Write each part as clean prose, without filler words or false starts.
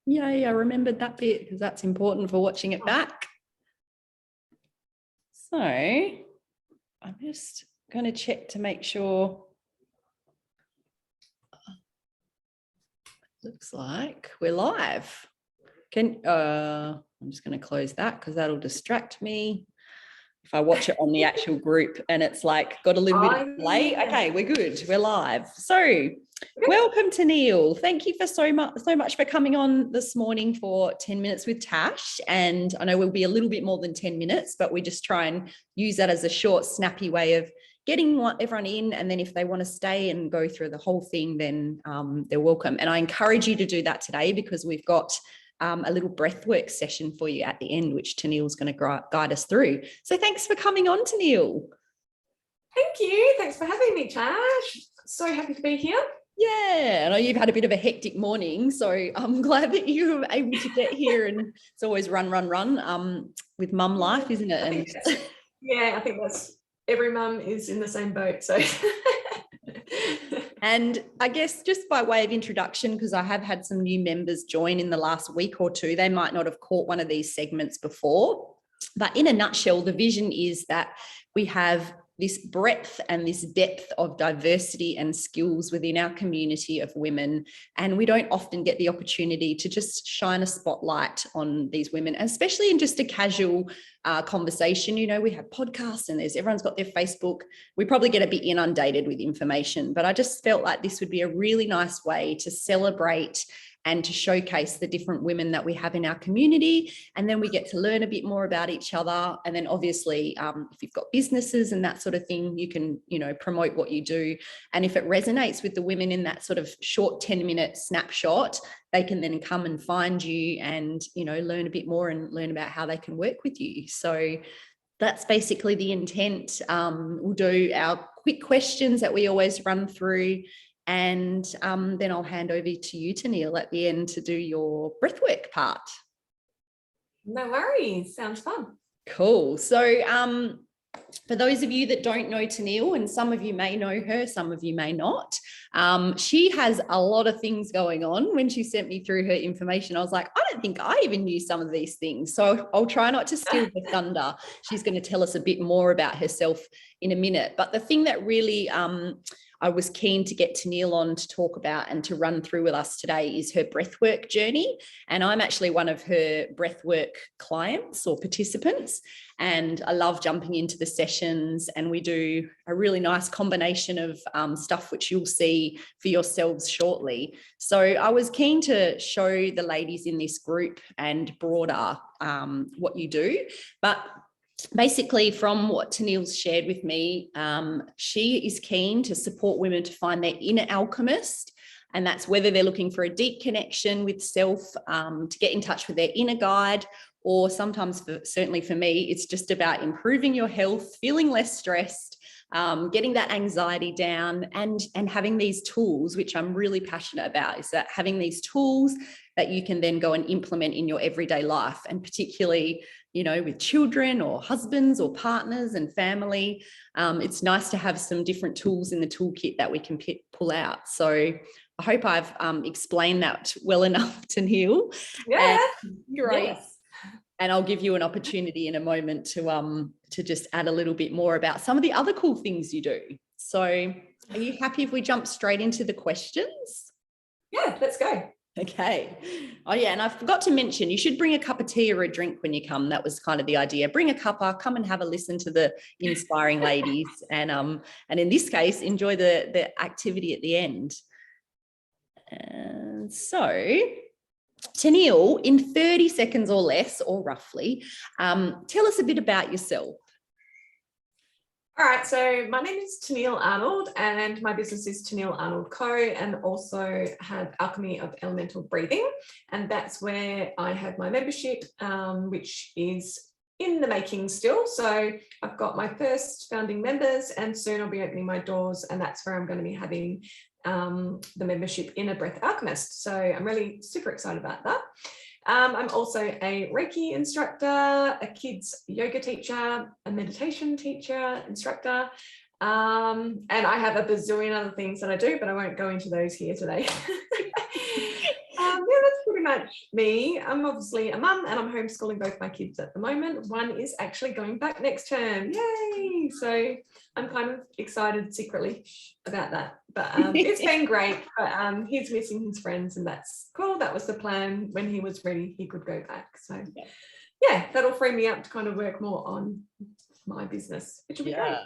Yay, I remembered that bit because that's important for watching it back. So I'm just going to check to make sure. Looks like we're live. I'm just going to close that because that'll distract me. If I watch it on the actual group and it's like got a little bit of delay. Okay, we're good. We're live. So welcome, Teniele. Thank you for so much for coming on this morning for 10 minutes with Tash. And I know we'll be a little bit more than 10 minutes, but we just try and use that as a short, snappy way of getting everyone in. And then if they want to stay and go through the whole thing, then they're welcome. And I encourage you to do that today because we've got a little breathwork session for you at the end, which Teniele's going to guide us through. So thanks for coming on, Teniele. Thank you. Thanks for having me, Tash. So happy to be here. Yeah, I know you've had a bit of a hectic morning, so I'm glad that you were able to get here. And it's always run with mum life, isn't it? I think that's every mum is in the same boat. So. And I guess just by way of introduction, because I have had some new members join in the last week or two, they might not have caught one of these segments before. But in a nutshell, the vision is that we have this breadth and this depth of diversity and skills within our community of women. And we don't often get the opportunity to just shine a spotlight on these women, especially in just a casual conversation. You know, we have podcasts and everyone's got their Facebook. We probably get a bit inundated with information, but I just felt like this would be a really nice way to celebrate and to showcase the different women that we have in our community. And then we get to learn a bit more about each other. And then obviously, if you've got businesses and that sort of thing, you can, promote what you do. And if it resonates with the women in that sort of short 10-minute snapshot, they can then come and find you and, learn a bit more and learn about how they can work with you. So that's basically the intent. We'll do our quick questions that we always run through. And then I'll hand over to you, Teniele, at the end to do your breathwork part. No worries. Sounds fun. Cool. So for those of you that don't know Teniele, and some of you may know her, some of you may not, she has a lot of things going on. When she sent me through her information, I was like, I don't think I even knew some of these things. So I'll try not to steal the thunder. She's going to tell us a bit more about herself in a minute. But the thing that really I was keen to get Teniele on to talk about and to run through with us today is her breathwork journey. And I'm actually one of her breathwork clients or participants. And I love jumping into the sessions, and we do a really nice combination of stuff which you'll see for yourselves shortly. So I was keen to show the ladies in this group and broader what you do. But basically, from what Teniele's shared with me, she is keen to support women to find their inner alchemist. And that's whether they're looking for a deep connection with self, to get in touch with their inner guide, or sometimes, certainly for me, it's just about improving your health, feeling less stressed, getting that anxiety down, and having these tools, which I'm really passionate about, is that having these tools that you can then go and implement in your everyday life, and particularly, with children or husbands or partners and family. It's nice to have some different tools in the toolkit that we can pull out. So I hope I've explained that well enough, Teniele. Yeah, great. Yes. And I'll give you an opportunity in a moment to just add a little bit more about some of the other cool things you do. So are you happy if we jump straight into the questions? Yeah, let's go. Okay. Oh yeah, and I forgot to mention, you should bring a cup of tea or a drink when you come. That was kind of the idea. Bring a cuppa, come and have a listen to the inspiring ladies, and in this case, enjoy the activity at the end. And so, Teniele, in 30 seconds or less, or roughly, tell us a bit about yourself. All right, so my name is Teniele Arnold, and my business is Teniele Arnold Co, and also have Alchemy of Elemental Breathing, and that's where I have my membership, which is in the making still. So I've got my first founding members, and soon I'll be opening my doors, and that's where I'm going to be having the membership Inner Breath Alchemist. So I'm really super excited about that. I'm also a Reiki instructor, a kids yoga teacher, a meditation teacher, instructor, and I have a bazillion other things that I do, but I won't go into those here today. That's pretty much me. I'm obviously a mum and I'm homeschooling both my kids at the moment. One is actually going back next term. Yay! So I'm kind of excited secretly about that. But it's been great. But he's missing his friends and that's cool. That was the plan. When he was ready, he could go back. So yeah, that'll free me up to kind of work more on my business, which will be great.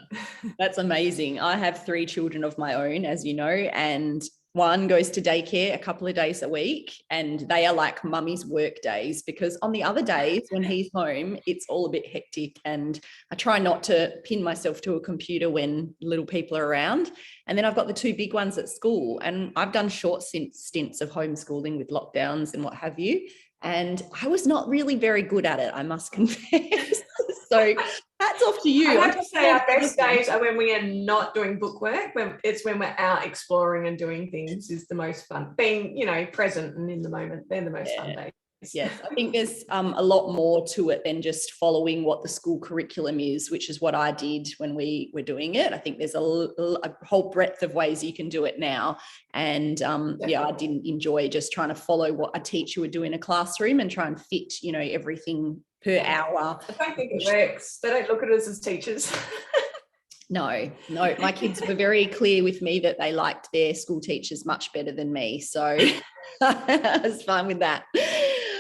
That's amazing. I have 3 children of my own, as you know, and one goes to daycare a couple of days a week, and they are like mummy's work days, because on the other days when he's home, it's all a bit hectic, and I try not to pin myself to a computer when little people are around. And then I've got the 2 big ones at school, and I've done short stints of homeschooling with lockdowns and what have you, and I was not really very good at it, I must confess. So hats off to you. I have to say our best days are when we are not doing bookwork. When we're out exploring and doing things is the most fun. Being, present and in the moment, they're the most fun days. Yes, I think there's a lot more to it than just following what the school curriculum is, which is what I did when we were doing it. I think there's a whole breadth of ways you can do it now. And I didn't enjoy just trying to follow what a teacher would do in a classroom and try and fit, everything per hour. I don't think it works. They don't look at us as teachers. No, my kids were very clear with me that they liked their school teachers much better than me. So I was fine with that.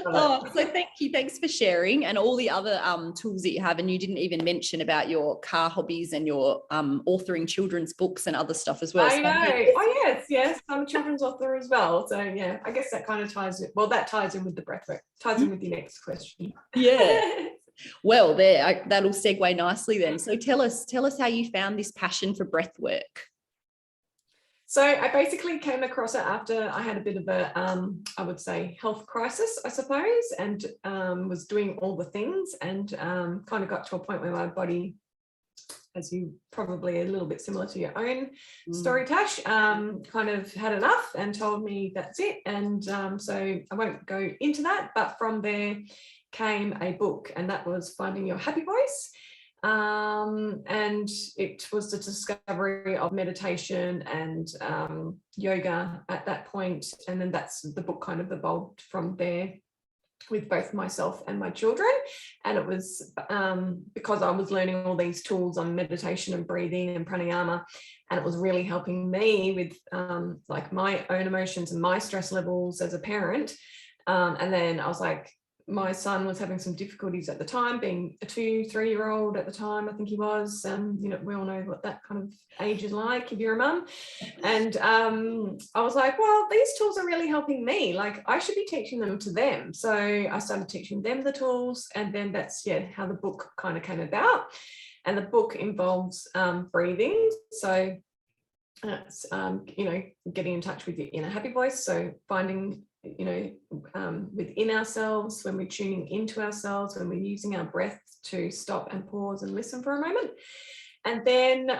So thank you. Thanks for sharing, and all the other tools that you have. And you didn't even mention about your car hobbies and your authoring children's books and other stuff as well. I know. Oh, yes. I'm a children's author as well. So yeah, I guess that kind of ties in. Well, that ties in with the breathwork. Ties in with your next question. Yeah. Well, that'll segue nicely then. So tell us how you found this passion for breathwork. So I basically came across it after I had a bit of a, I would say, health crisis, I suppose, and was doing all the things and kind of got to a point where my body, as you probably a little bit similar to your own story, Tash, kind of had enough and told me that's it. And so I won't go into that, but from there came a book, and that was Finding Your Happy Voice. And it was the discovery of meditation and yoga at that point, and then that's the book kind of evolved from there with both myself and my children. And it was because I was learning all these tools on meditation and breathing and pranayama, and it was really helping me with like my own emotions and my stress levels as a parent. And then I was like, my son was having some difficulties at the time, being a 2-3-year-old at the time, I think he was. We all know what that kind of age is like if you're a mum. And I was like, well, these tools are really helping me. Like, I should be teaching them to them. So I started teaching them the tools, and then that's how the book kind of came about. And the book involves breathing. So it's getting in touch with your inner happy voice. So finding within ourselves, when we're tuning into ourselves, when we're using our breath to stop and pause and listen for a moment. And then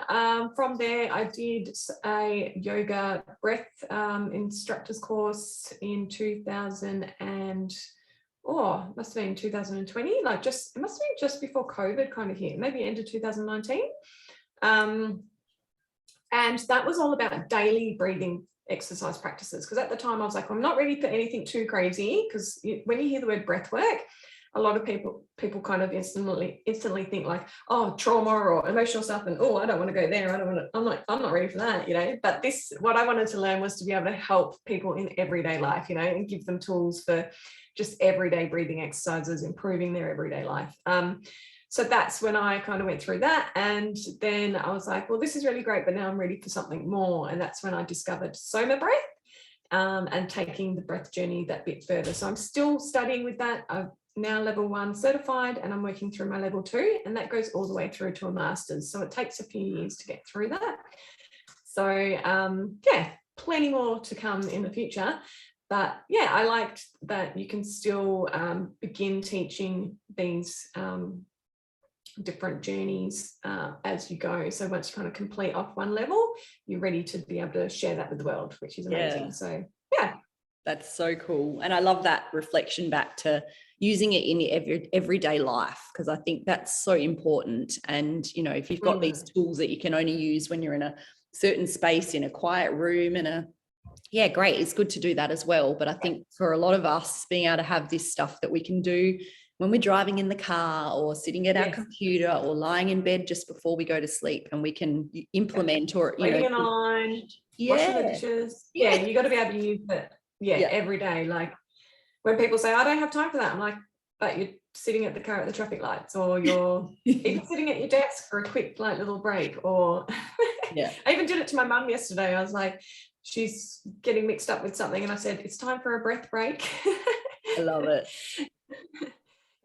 from there, I did a yoga breath instructor's course in 2000 and must have been 2020, it must have been just before COVID kind of hit, maybe end of 2019. And that was all about daily breathing exercise practices, because at the time I was like, I'm not ready for anything too crazy, because when you hear the word breath work, a lot of people kind of instantly think like, oh, trauma or emotional stuff, and I don't want to go there, I'm not ready for that, but what I wanted to learn was to be able to help people in everyday life, and give them tools for just everyday breathing exercises, improving their everyday life. So that's when I kind of went through that. And then I was like, well, this is really great, but now I'm ready for something more. And that's when I discovered Soma breath and taking the breath journey that bit further. So I'm still studying with that. I'm now level 1 certified, and I'm working through my level 2, and that goes all the way through to a master's. So it takes a few years to get through that. So plenty more to come in the future. But I liked that you can still begin teaching these different journeys as you go. So once you kind of complete off one level, you're ready to be able to share that with the world, which is amazing. So that's so cool. And I love that reflection back to using it in your everyday life, because I think that's so important. And if you've got these tools that you can only use when you're in a certain space, in a quiet room, in a Yeah, great. It's good to do that as well. But I think for a lot of us, being able to have this stuff that we can do when we're driving in the car or sitting at our computer or lying in bed just before we go to sleep, and we can implement or, waiting in line, washing the dishes. Yeah, you got to be able to use it. Every day. Like when people say, I don't have time for that, I'm like, but you're sitting at the car at the traffic lights, or you're even sitting at your desk for a quick like little break. Or I even did it to my mum yesterday. I was like, she's getting mixed up with something, and I said, it's time for a breath break. I love it.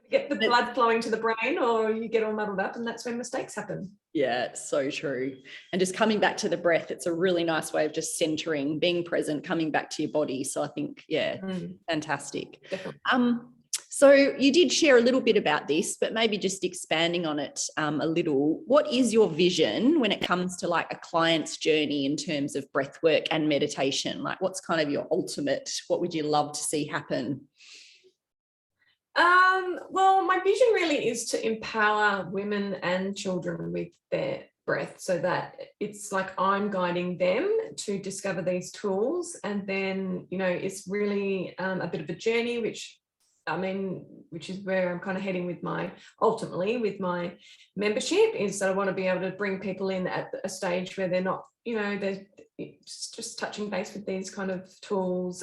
Get the blood flowing to the brain, or you get all muddled up, and that's when mistakes happen. Yeah, so true. And just coming back to the breath, it's a really nice way of just centering, being present, coming back to your body. So I think, fantastic. Definitely. So you did share a little bit about this, but maybe just expanding on it a little. What is your vision when it comes to like a client's journey in terms of breath work and meditation? Like, what's kind of your ultimate, what would you love to see happen? Well, my vision really is to empower women and children with their breath, so that it's like I'm guiding them to discover these tools. And then, it's really a bit of a journey, which is where I'm kind of heading with ultimately with my membership, is that I want to be able to bring people in at a stage where they're not, they're just touching base with these kind of tools,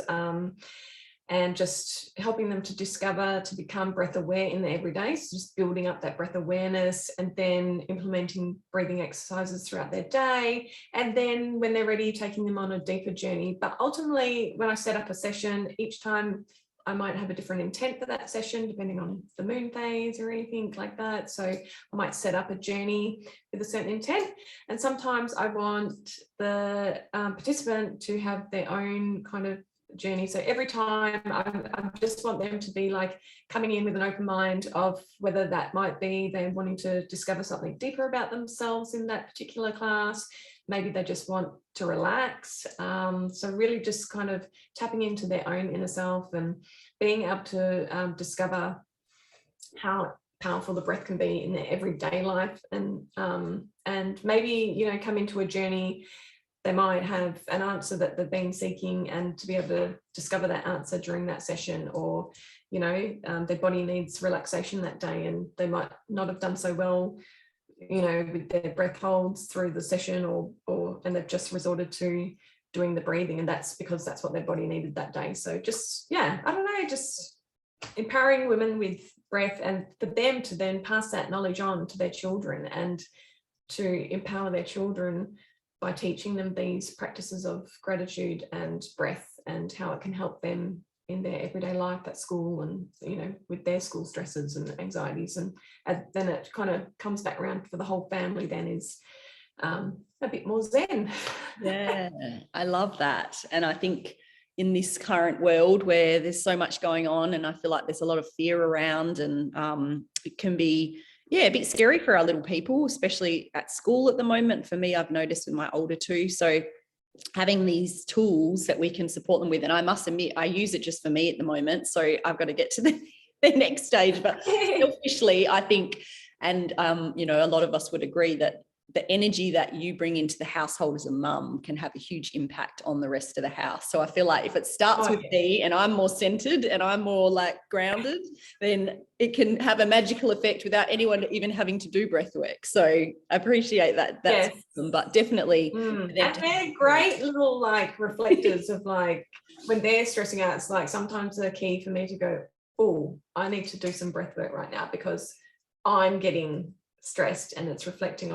and just helping them to discover, to become breath aware in their everyday. So just building up that breath awareness, and then implementing breathing exercises throughout their day. And then when they're ready, taking them on a deeper journey. But ultimately, when I set up a session, each time I might have a different intent for that session, depending on the moon phase or anything like that. So I might set up a journey with a certain intent. And sometimes I want the participant to have their own kind of journey. So every time I just want them to be like coming in with an open mind of whether that might be they're wanting to discover something deeper about themselves in that particular class. Maybe they just want to relax. So really just kind of tapping into their own inner self and being able to discover how powerful the breath can be in their everyday life. And maybe, come into a journey. They might have an answer that they've been seeking, and to be able to discover that answer during that session, or, their body needs relaxation that day, and they might not have done so well, with their breath holds through the session, and they've just resorted to doing the breathing, and that's because that's what their body needed that day. So just, I don't know, just empowering women with breath, and for them to then pass that knowledge on to their children, and to empower their children by teaching them these practices of gratitude and breath, and how it can help them in their everyday life at school, and with their school stresses and anxieties. And then it kind of comes back around for the whole family, then is a bit more zen. Yeah, I love that. And I think in this current world where there's so much going on, and I feel like there's a lot of fear around, and it can be a bit scary for our little people, especially at school at the moment. For me, I've noticed with my older two. So having these tools that we can support them with, and I must admit, I use it just for me at the moment. So I've got to get to the next stage. But selfishly, I think, and a lot of us would agree that the energy that you bring into the household as a mum can have a huge impact on the rest of the house. So I feel like if it starts with me, and I'm more centered and I'm more like grounded, then it can have a magical effect without anyone even having to do breath work. So I appreciate that. That's awesome, but definitely. And they're great little like reflectors of like when they're stressing out. It's like sometimes the key for me to go, oh, I need to do some breath work right now because I'm getting stressed, and it's reflecting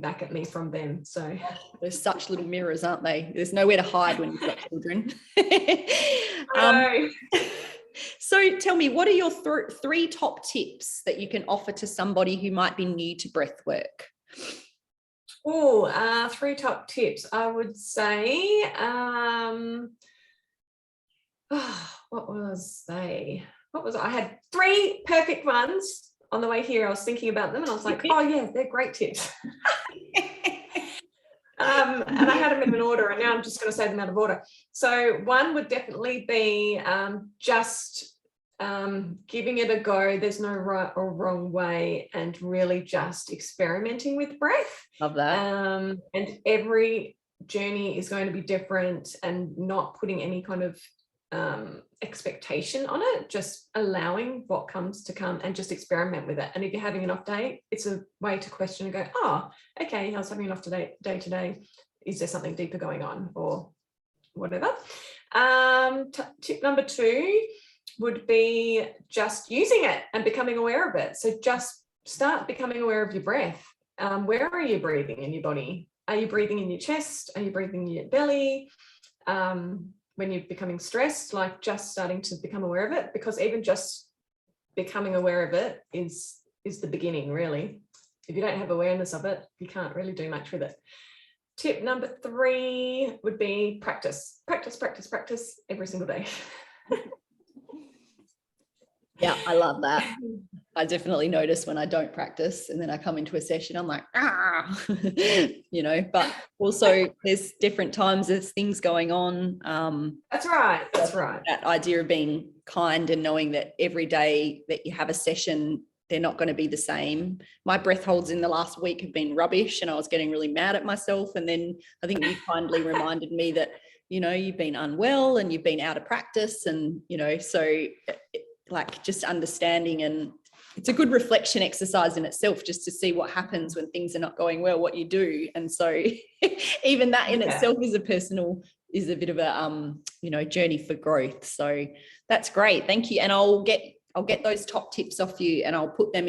back at me from them. So there's such little mirrors, aren't they? There's nowhere to hide when you've got children. So tell me, what are your three top tips that you can offer to somebody who might be new to breath work? Three top tips. I would say I had three perfect ones. On the way here, I was thinking about them, and I was like, oh yeah, they're great tips. And I had them in an order, and now I'm just going to say them out of order. So one would definitely be just giving it a go. There's no right or wrong way, and really just experimenting with breath. Love that. And every journey is going to be different, and not putting any kind of expectation on it, just allowing what comes to come and just experiment with it. And if you're having an off day, it's a way to question and go, oh, okay, I was having an off day today. Is there something deeper going on, or whatever? Tip number 2 would be just using it and becoming aware of it. So just start becoming aware of your breath. Where are you breathing in your body? Are you breathing in your chest? Are you breathing in your belly? When you're becoming stressed, like just starting to become aware of it, because even just becoming aware of it is the beginning, really. If you don't have awareness of it, you can't really do much with it. Tip number 3 would be practice every single day. Yeah, I love that. I definitely notice when I don't practice and then I come into a session, I'm like, but also there's different times, there's things going on. That's right. That idea of being kind and knowing that every day that you have a session, they're not going to be the same. My breath holds in the last week have been rubbish, and I was getting really mad at myself. And then I think you kindly reminded me that, you've been unwell and you've been out of practice, and, so like just understanding, and it's a good reflection exercise in itself, just to see what happens when things are not going well, what you do. And so even that in itself is a bit of a journey for growth. So that's great, thank you. And I'll get those top tips off you, and I'll put them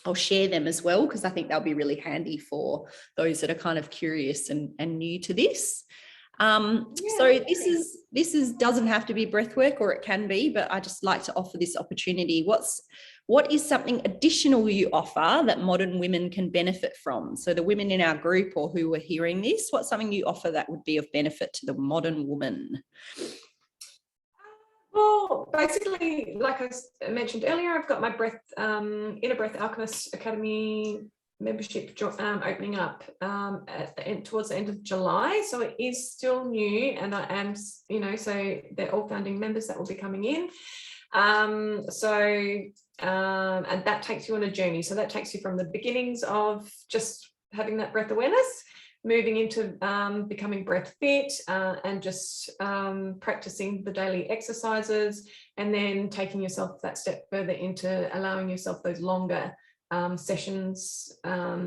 I'll share them as well, because I think they'll be really handy for those that are kind of curious and new to this. So this doesn't have to be breathwork, or it can be, but I just like to offer this opportunity. What is something additional you offer that modern women can benefit from? So the women in our group, or who are hearing this, what's something you offer that would be of benefit to the modern woman? Well, basically, like I mentioned earlier, I've got my Inner Breath Alchemist Academy membership opening up towards the end of July. So it is still new, and I am, so they're all founding members that will be coming in. And that takes you on a journey. So that takes you from the beginnings of just having that breath awareness, moving into becoming breath fit, and just practicing the daily exercises, and then taking yourself that step further into allowing yourself those longer sessions,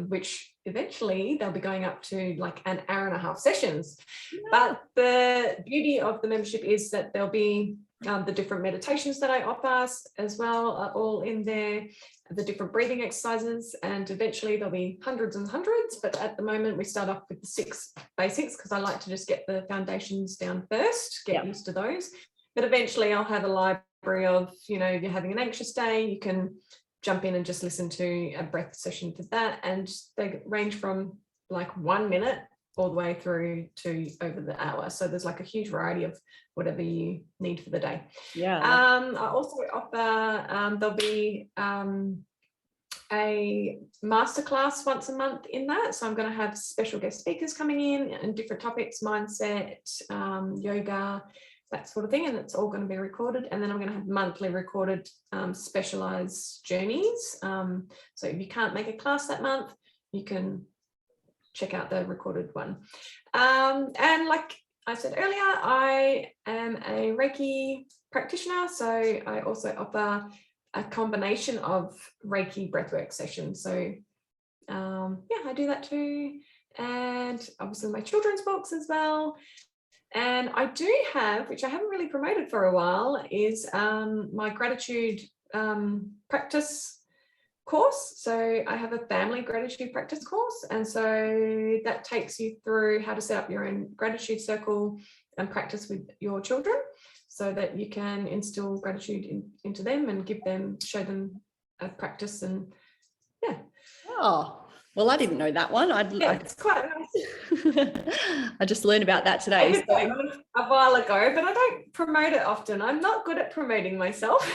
which eventually they'll be going up to like an hour-and-a-half sessions. Yeah. But the beauty of the membership is that there'll be the different meditations that I offer as well are all in there, the different breathing exercises, and eventually there'll be hundreds and hundreds, but at the moment we start off with the 6 basics, because I like to just get the foundations down first, get used to those. But eventually I'll have a library of, if you're having an anxious day, you can jump in and just listen to a breath session for that, and they range from like 1 minute all the way through to over the hour. So there's like a huge variety of whatever you need for the day. Yeah. I also offer, there'll be a masterclass once a month in that. So I'm going to have special guest speakers coming in and different topics, mindset, yoga, that sort of thing, and it's all going to be recorded. And then I'm going to have monthly recorded specialized journeys. So if you can't make a class that month, you can check out the recorded one. And like I said earlier, I am a Reiki practitioner, so I also offer a combination of Reiki breathwork sessions. So I do that too, and obviously my children's books as well. And I do have, which I haven't really promoted for a while, is my gratitude practice course. So I have a family gratitude practice course, and so that takes you through how to set up your own gratitude circle and practice with your children, so that you can instill gratitude into them and show them a practice. And oh, well, I didn't know that one. It's quite nice. I just learned about that today. I did that one a while ago, but I don't promote it often. I'm not good at promoting myself.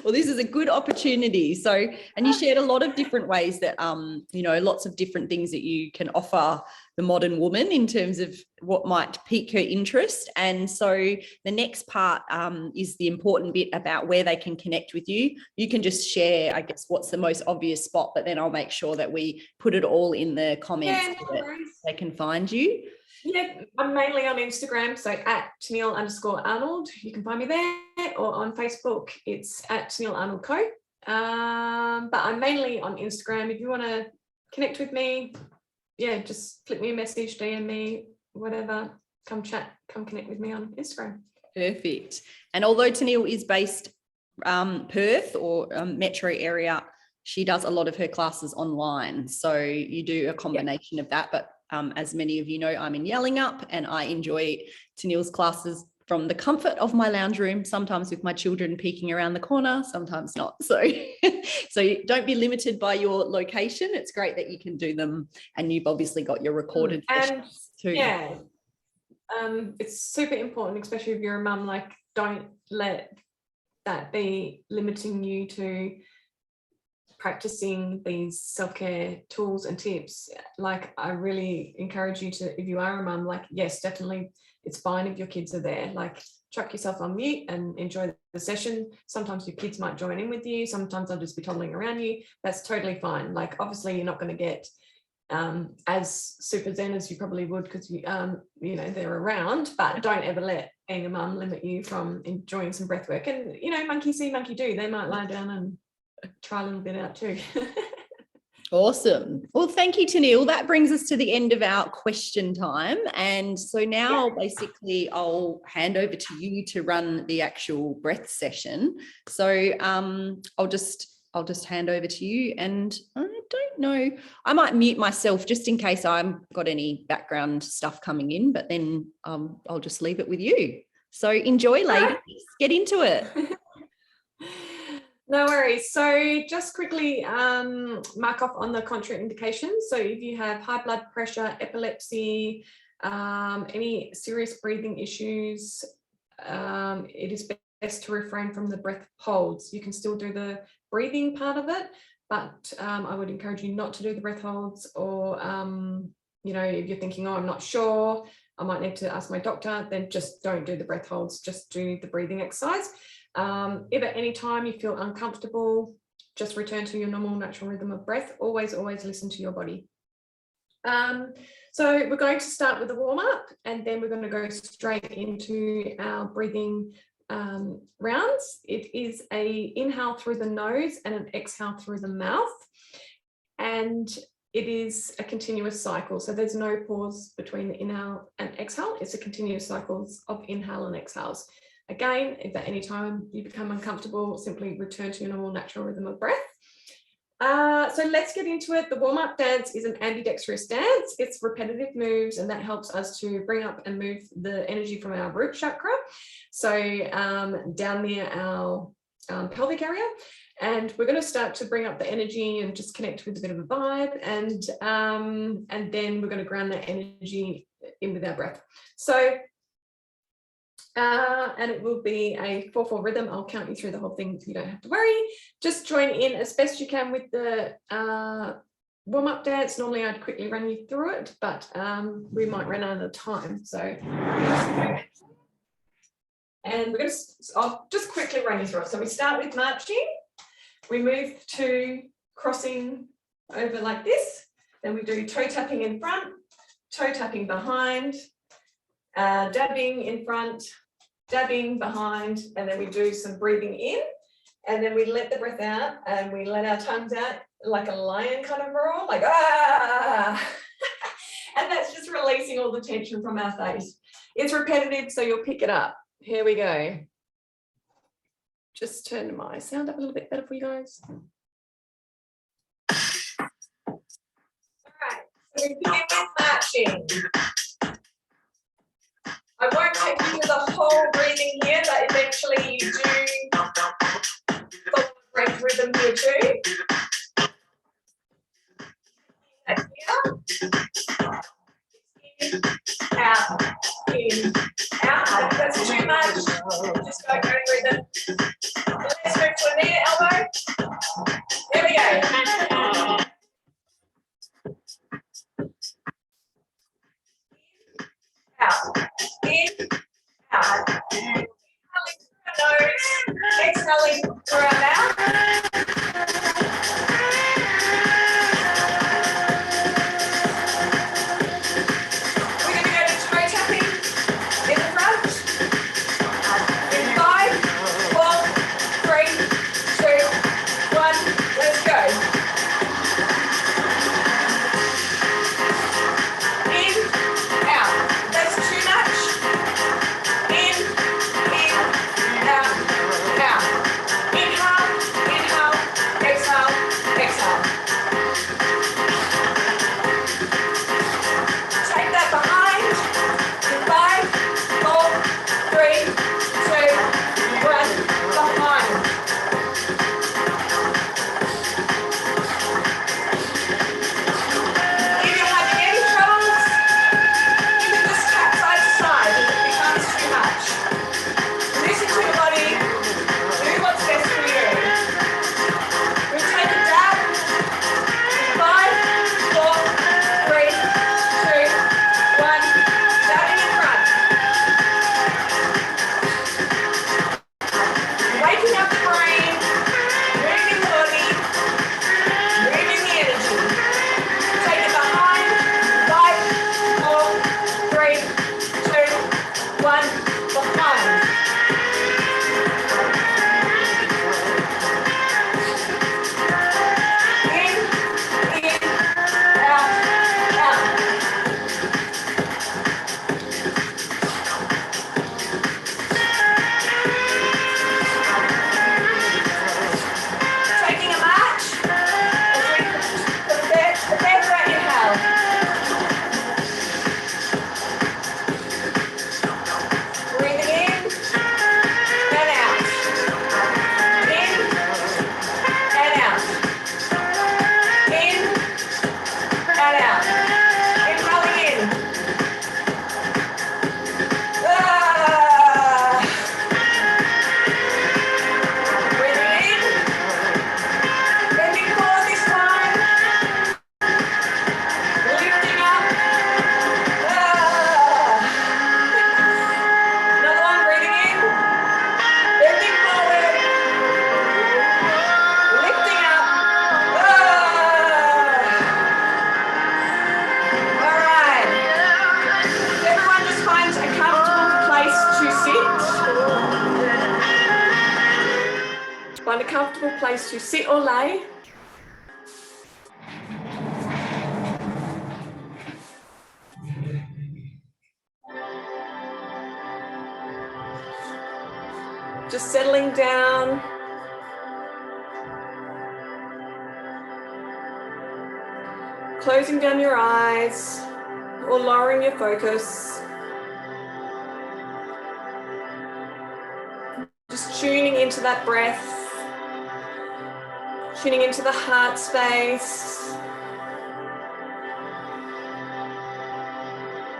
Well, this is a good opportunity. So, and you shared a lot of different ways that, lots of different things that you can offer the modern woman in terms of what might pique her interest. And so the next part is the important bit about where they can connect with you. You can just share, I guess, what's the most obvious spot, but then I'll make sure that we put it all in the comments so that they can find you. Yeah, I'm mainly on Instagram, so at Teniele_Arnold. You can find me there, or on Facebook, it's at Teniele Arnold Co. But I'm mainly on Instagram. If you want to connect with me, yeah, just flip me a message, DM me, whatever. Come chat, come connect with me on Instagram. Perfect. And although Teniele is based Perth or metro area, she does a lot of her classes online. So you do a combination of that, but as many of you know, I'm in Yellingup and I enjoy Teniele's classes from the comfort of my lounge room, sometimes with my children peeking around the corner, sometimes not. So, so don't be limited by your location. It's great that you can do them, and you've obviously got your recorded sessions too. Yeah, it's super important, especially if you're a mum, like don't let that be limiting you to practicing these self-care tools and tips. Like I really encourage you to, if you are a mum, like yes, definitely it's fine if your kids are there, like chuck yourself on mute and enjoy the session. Sometimes your kids might join in with you, sometimes they'll just be toddling around you. That's totally fine. Like obviously you're not going to get as super zen as you probably would because they're around, but don't ever let being a mum limit you from enjoying some breath work. And monkey see monkey do, they might lie down and try a little bit out too. Awesome. Well, thank you, Teniele. That brings us to the end of our question time. And so now basically I'll hand over to you to run the actual breath session. So I'll just hand over to you, and I don't know, I might mute myself just in case I've got any background stuff coming in, but then I'll just leave it with you. So enjoy, ladies. Get into it. No worries. So just quickly mark off on the contraindications. So if you have high blood pressure, epilepsy, any serious breathing issues, it is best to refrain from the breath holds. You can still do the breathing part of it, but I would encourage you not to do the breath holds, or if you're thinking, oh, I'm not sure, I might need to ask my doctor, then just don't do the breath holds, just do the breathing exercise. If at any time you feel uncomfortable, just return to your normal natural rhythm of breath. Always listen to your body. So we're going to start with the warm-up, and then we're going to go straight into our breathing rounds. It is a inhale through the nose and an exhale through the mouth, and it is a continuous cycle. So there's no pause between the inhale and exhale. It's a continuous cycles of inhale and exhales. Again, if at any time you become uncomfortable, simply return to your normal natural rhythm of breath. So let's get into it. The warm-up dance is an ambidextrous dance. It's repetitive moves, and that helps us to bring up and move the energy from our root chakra. So down near our pelvic area. And we're going to start to bring up the energy and just connect with a bit of a vibe. And then we're going to ground that energy in with our breath. So and it will be a 4/4 rhythm. I'll count you through the whole thing, so you don't have to worry. Just join in as best you can with the warm-up dance. Normally I'd quickly run you through it, but we might run out of time. So, and I'll just quickly run you through it. So we start with marching. We move to crossing over like this. Then we do toe tapping in front, toe tapping behind, dabbing in front, dabbing behind, and then we do some breathing in, and then we let the breath out, and we let our tongues out like a lion kind of roar, like ah. And that's just releasing all the tension from our face. It's repetitive, so you'll pick it up. Here we go. Just turn my sound up a little bit better for you guys. All right, so we begin with marching. I won't take you through the whole breathing here, but eventually you do follow the breath rhythm here too. In, out, in, out. If that's too much, just go rhythm. Let's move exhaling through our mouth. We're going to go to toe tapping in the front. In 5, 4, 3, 2, 1. Let's go. In, out. That's too much. In, out, out. Inhale, inhale, exhale, exhale. Take that behind. In 5, 4, 3, 2, 1. Behind. If you're having any troubles, you can just tap side to side if it becomes too much. Listen to your body. Do what's best for you. We'll take a dab. 5, 4, 3, 2, 1. Dabbing in front. Waking up the brain. Moving the body. Moving the energy. Take it behind. 5, 4, 3, 2, 1. Behind. In, out, out. Taking a march. The Brethwork inhale. Breathing in and out. In and out. In and out. Inhaling in. Breathing in. Bending forward this time. Lifting up. Another one, breathing in. Bending forward. Lifting up. All right. Everyone just finds a comfortable place to sit. Find a comfortable place to sit or lay. Just settling down. Closing down your eyes or lowering your focus. Just tuning into that breath. Tuning into the heart space.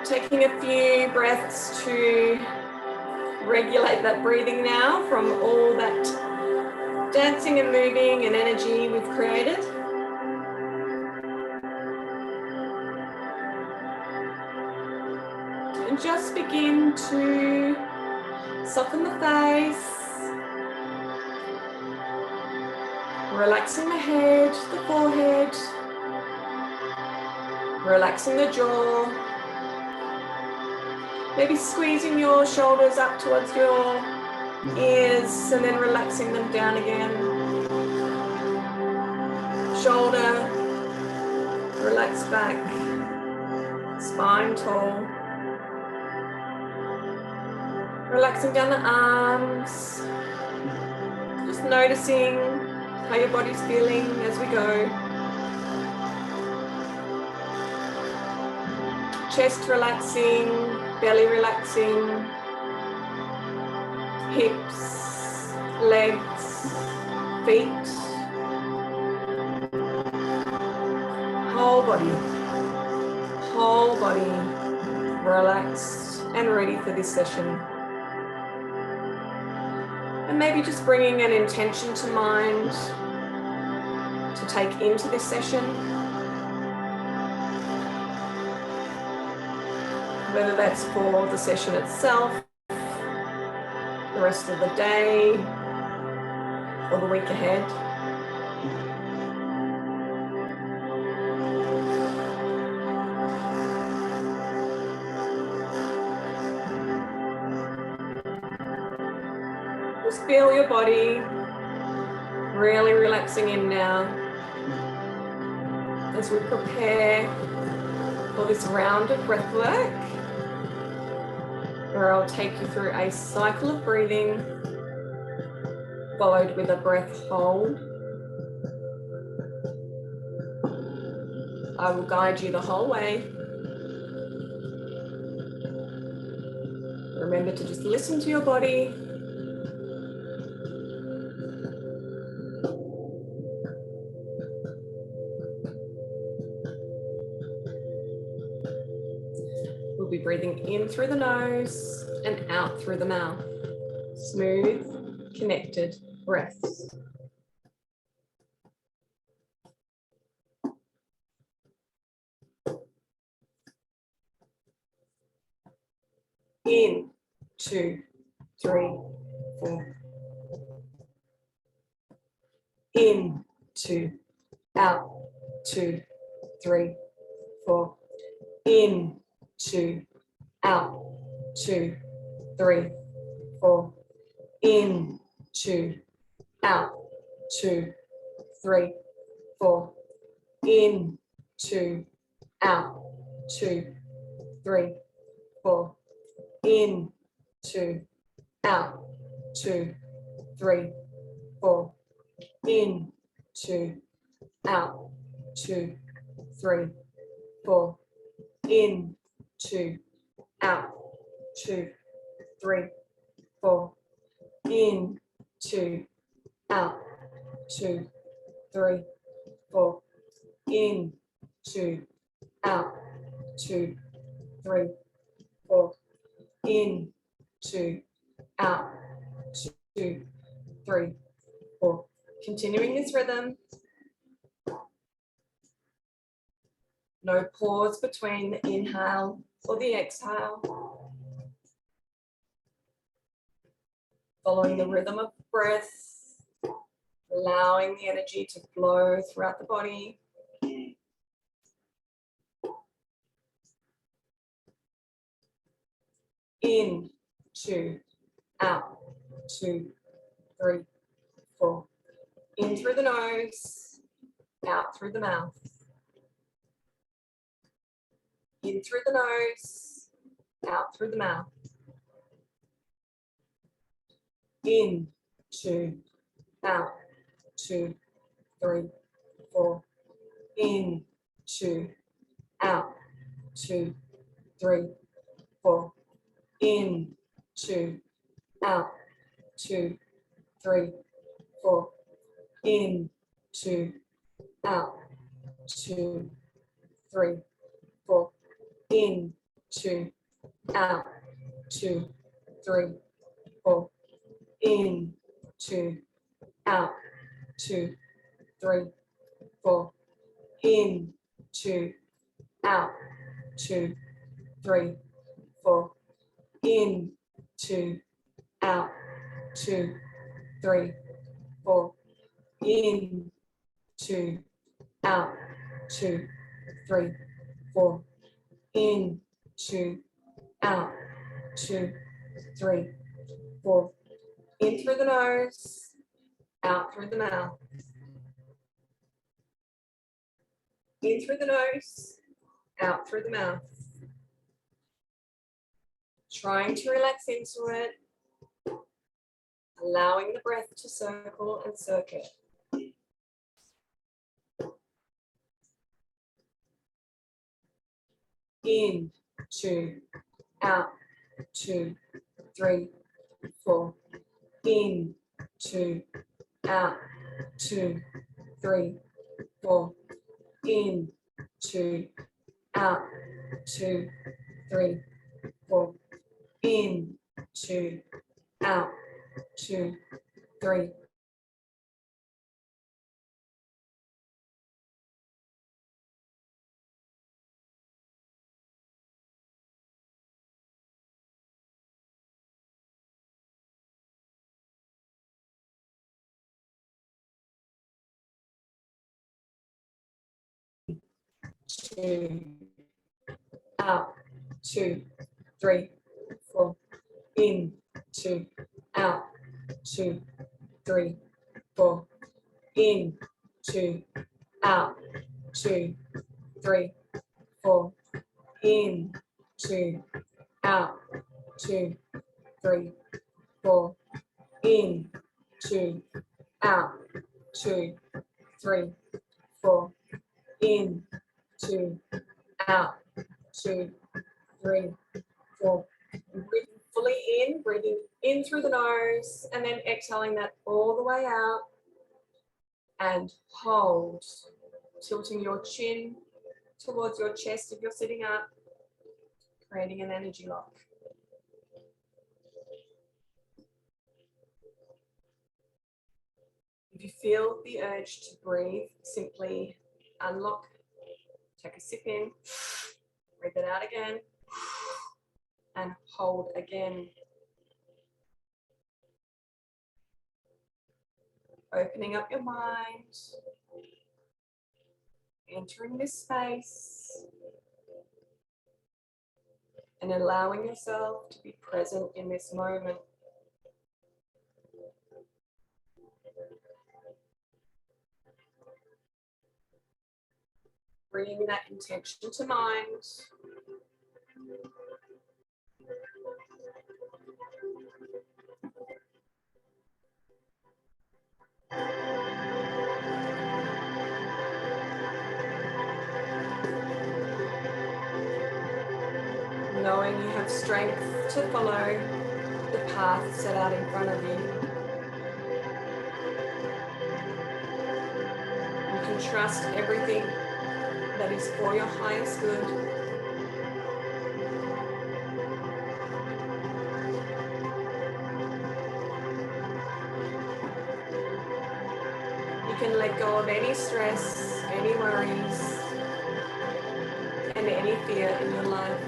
Taking a few breaths to regulate that breathing now from all that dancing and moving and energy we've created. And just begin to soften the face, relaxing the head, the forehead, relaxing the jaw, maybe squeezing your shoulders up towards your ears and then relaxing them down again. Shoulder, relax back, spine tall. Relaxing down the arms, just noticing how your body's feeling as we go. Chest relaxing, belly relaxing, hips, legs, feet, whole body relaxed and ready for this session. And maybe just bringing an intention to mind to take into this session. Whether that's for the session itself, the rest of the day, or the week ahead. Just feel your body really relaxing in now as we prepare for this round of breath work, where I'll take you through a cycle of breathing followed with a breath hold. I will guide you the whole way. Remember to just listen to your body. We'll be breathing in through the nose and out through the mouth. Smooth, connected breaths. In, 2, 3, 4. In, 2, out, 2, 3, 4. In, 2, out, 2, 3, 4. In, 2, out, 2, 3, 4. In, 2, out, 2, 3, 4. In, 2, out, 2, 3, 4. In, 2, out, 2, 3, 4. In, 2, out, 2, 3, 4. In, 2, out, 2, 3, 4. In, 2, out, 2, 3, 4. In, 2, out, 2, 3, 4. Continuing this rhythm. No pause between the inhale or the exhale. Following the rhythm of breath, allowing the energy to flow throughout the body. In, 2, out, 2, 3, 4. In through the nose, out through the mouth. In through the nose, out through the mouth. In, 2, out, 2, 3, 4. In, 2, out, 2, 3, 4. In, 2, out, 2, 3, 4. In, 2, out, 2, 3, 4. In, 2, out, 2, 3, 4. In, 2, out, 2, 3, 4. In, 2, out, 2, 3, 4. In, 2, out, 2, 3, 4. In, 2, out, 2, 3, 4. In, 2, out, 2, 3, 4. In through the nose, out through the mouth. In through the nose, out through the mouth. Trying to relax into it, allowing the breath to circle and circuit. In, 2, out, 2, 3, 4. In, 2, out, 2, 3, 4. In, 2, out, 2, 3, 4. In, 2, out, 2, 3, 2, out, 2, 3, 4, in, 2, out, 2, 3, 4, in, 2, out, 2, 3, 4, in, 2, out, 2, 3, 4, in, 2, out, 2, 3, 4, in, 2, out, 2, 3, 4. And breathing fully in, breathing in through the nose, and then exhaling that all the way out. And hold, tilting your chin towards your chest if you're sitting up, creating an energy lock. If you feel the urge to breathe, simply unlock, take a sip in, breathe it out again, and hold again. Opening up your mind, entering this space, and allowing yourself to be present in this moment. Bringing that intention to mind. Knowing you have strength to follow the path set out in front of you. You can trust everything that is for your highest good. You can let go of any stress, any worries, and any fear in your life.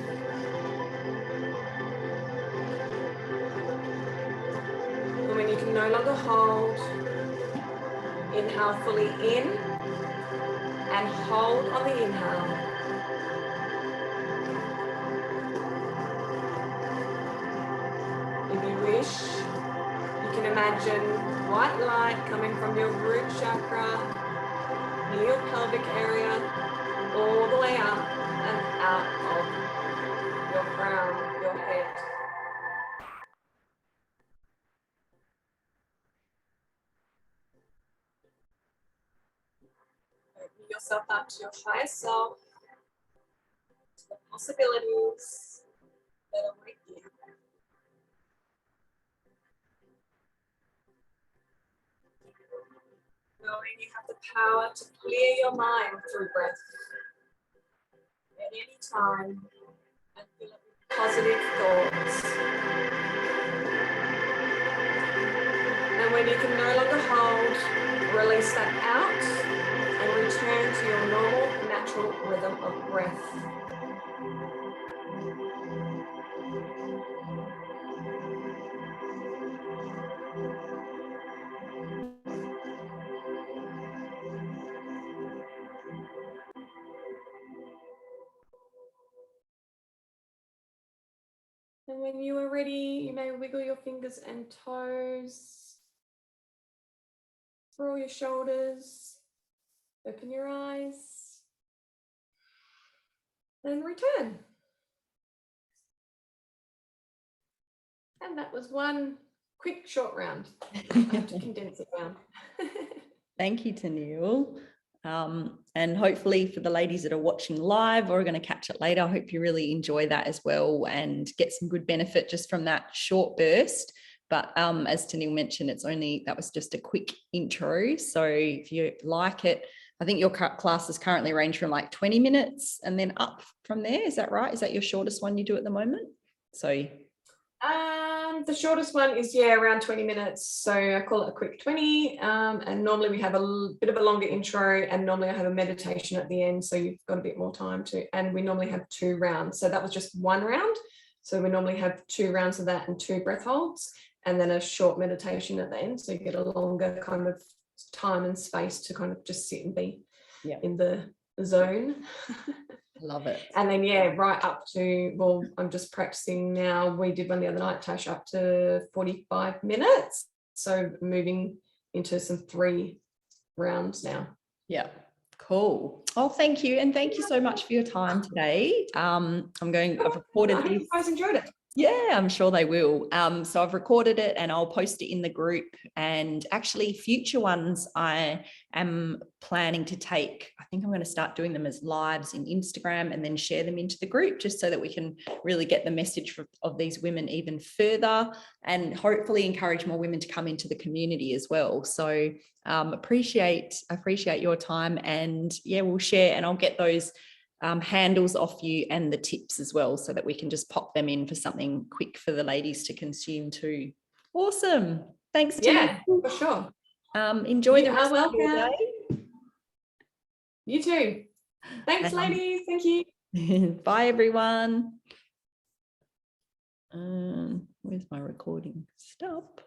And when you can no longer hold, inhale fully in and hold on the inhale. If you wish, you can imagine white light coming from your root chakra, near your pelvic area, all the way up and out of your crown, your head. Opening yourself up to your higher self, to the possibilities that await you. Knowing you have the power to clear your mind through breath at any time and fill it with positive thoughts. And when you can no longer hold, release that out and return to your normal, natural rhythm of breath. And when you are ready, you may wiggle your fingers and toes, roll your shoulders, open your eyes, and return. And that was one quick short round. I have to condense it down. Thank you, Teniele. And hopefully for the ladies that are watching live or are going to catch it later, I hope you really enjoy that as well and get some good benefit just from that short burst. But as Teniele mentioned, that was just a quick intro. So if you like it, I think your classes currently range from like 20 minutes and then up from there. Is that right? Is that your shortest one you do at the moment? So the shortest one is around 20 minutes, so I call it a quick 20, and normally we have a bit of a longer intro, and normally I have a meditation at the end, so you've got a bit more time and we normally have 2 rounds. So that was just 1 round, so we normally have 2 rounds of that and 2 breath holds, and then a short meditation at the end, so you get a longer kind of time and space to kind of just sit and be in the zone. Love it. And then, yeah, right up to, well, I'm just practicing now. We did one the other night, Tash, up to 45 minutes. So moving into some 3 rounds now. Yeah. Cool. Oh, thank you. And thank you so much for your time today. I've recorded I hope this. you guys enjoyed it. Yeah, I'm sure they will. So I've recorded it and I'll post it in the group. And actually future ones I am planning to take. I think I'm going to start doing them as lives in Instagram and then share them into the group just so that we can really get the message of these women even further and hopefully encourage more women to come into the community as well. So appreciate your time, and yeah, we'll share and I'll get those handles off you and the tips as well so that we can just pop them in for something quick for the ladies to consume too. Awesome. Thanks, Yeah, Teniele. for sure. Enjoy the rest of your welcome. day. You too. Thanks, ladies. Thank you. Bye, everyone. Where's my recording? Stop.